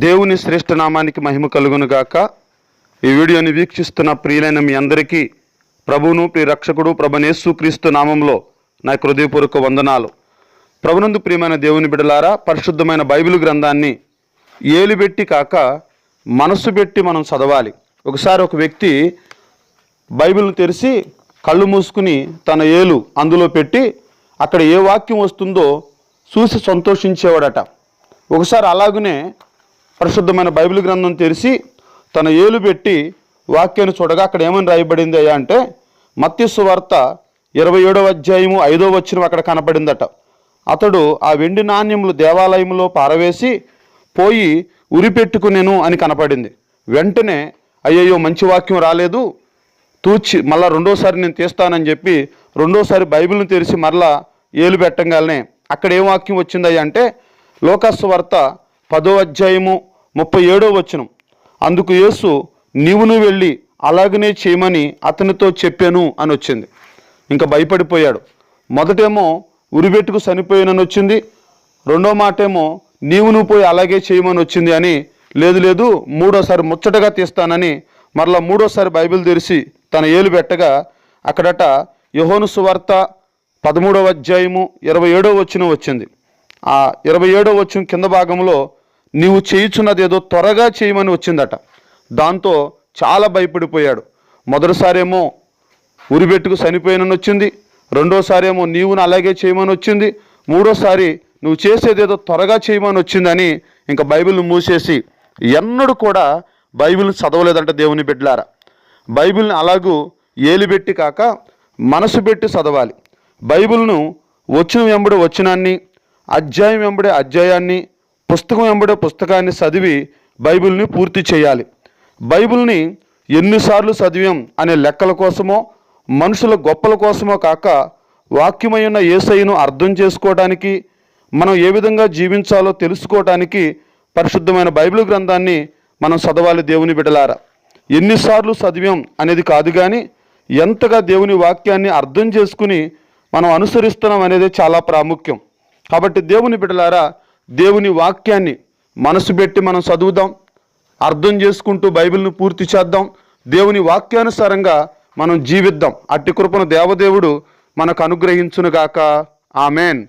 దేవుని శ్రేష్ఠ నామానికి మహిమ కలుగును గాక. ఈ వీడియోని వీక్షిస్తున్న ప్రియులైన మీ అందరికీ ప్రభువును ప్రియ రక్షకుడు ప్రభునేసు క్రీస్తు నామంలో నా హృదయపూర్వక వందనాలు. ప్రభునందు ప్రియమైన దేవుని బిడ్డలారా, పరిశుద్ధమైన బైబిల్ గ్రంథాన్ని ఏలుబెట్టి కాక మనసు పెట్టి మనం చదవాలి. ఒకసారి ఒక వ్యక్తి బైబిల్ను తెరిచి కళ్ళు మూసుకుని తన ఏలు అందులో పెట్టి అక్కడ ఏ వాక్యం వస్తుందో చూసి సంతోషించేవాడట. ఒకసారి అలాగనే పరిశుద్ధమైన బైబిల్ గ్రంథం తెరిచి తన ఏలు పెట్టి వాక్యాన్ని చూడగా అక్కడ ఏమని రాయబడింది అయ్యా అంటే, మత్తయి సువార్త 27వ అధ్యాయము 5వ వచనం అక్కడ కనపడిందట. అతడు ఆ వెండి నాణ్యములు దేవాలయంలో పారవేసి పోయి ఉరిపెట్టుకునేను అని కనపడింది. వెంటనే అయ్యయ్యో మంచి వాక్యం రాలేదు, తూచి మళ్ళా రెండోసారి నేను తీస్తానని చెప్పి రెండోసారి బైబిల్ని తెరిచి మరలా ఏలు పెట్టగానే అక్కడ ఏం వాక్యం వచ్చిందయ్యా అంటే, లోకాసు వార్త 10వ అధ్యాయము 37వ వచనం. అందుకు యేసు నీవును వెళ్ళి అలాగనే చేయమని అతనితో చెప్పాను అని వచ్చింది. ఇంకా భయపడిపోయాడు. మొదటేమో ఉరిబెట్టుకు చనిపోయానని వచ్చింది, రెండో మాటేమో నీవును పోయి అలాగే చేయమని వచ్చింది అని, లేదు మూడోసారి ముచ్చటగా తీస్తానని మరలా మూడోసారి బైబిల్ తెరిచి తన ఏలు పెట్టగా అక్కడట యోహాను సువార్త 13వ అధ్యాయము 27వ వచనం వచ్చింది. ఆ 27వ వచనం కింద భాగంలో నీవు చేయుచున్నది ఏదో త్వరగా చేయమని వచ్చిందట. దాంతో చాలా భయపడిపోయాడు. మొదటిసారేమో ఉరిబెట్టుకు చనిపోయినని వచ్చింది, రెండోసారి ఏమో నీవును అలాగే చేయమని వచ్చింది, మూడోసారి నువ్వు చేసేదేదో త్వరగా చేయమని వచ్చిందని ఇంకా బైబిల్ని మూసేసి ఎన్నడూ కూడా బైబిల్ని చదవలేదంట. దేవుని బిడ్డలారా, బైబిల్ని అలాగూ ఏలుబెట్టి కాక మనసు పెట్టి చదవాలి. బైబిల్ను వచనం వెంబడి వచనాన్ని, అధ్యాయం వెంబడే అధ్యాయాన్ని, పుస్తకం వెంబడే పుస్తకాన్ని చదివి బైబిల్ని పూర్తి చేయాలి. బైబిల్ని ఎన్నిసార్లు చదివాం అనే లెక్కల కోసమో మనుషుల గొప్పల కోసమో కాక వాక్యమైన యేసయ్యను అర్థం చేసుకోవడానికి, మనం ఏ విధంగా జీవించాలో తెలుసుకోవడానికి పరిశుద్ధమైన బైబిల్ గ్రంథాన్ని మనం చదవాలి. దేవుని బిడ్డలారా, ఎన్నిసార్లు చదివాం అనేది కాదు, కానీ ఎంతగా దేవుని వాక్యాన్ని అర్థం చేసుకుని మనం అనుసరిస్తున్నాం అనేది చాలా ప్రాముఖ్యం. కాబట్టి దేవుని బిడ్డలారా, దేవుని వాక్యాన్ని మనసు పెట్టి మనం చదువుదాం, అర్థం చేసుకుంటూ బైబిల్ను పూర్తి చేద్దాం, దేవుని వాక్యానుసారంగా మనం జీవిద్దాం. అట్టి కృపను దేవదేవుడు మనకు అనుగ్రహించునుగాక. ఆమెన్.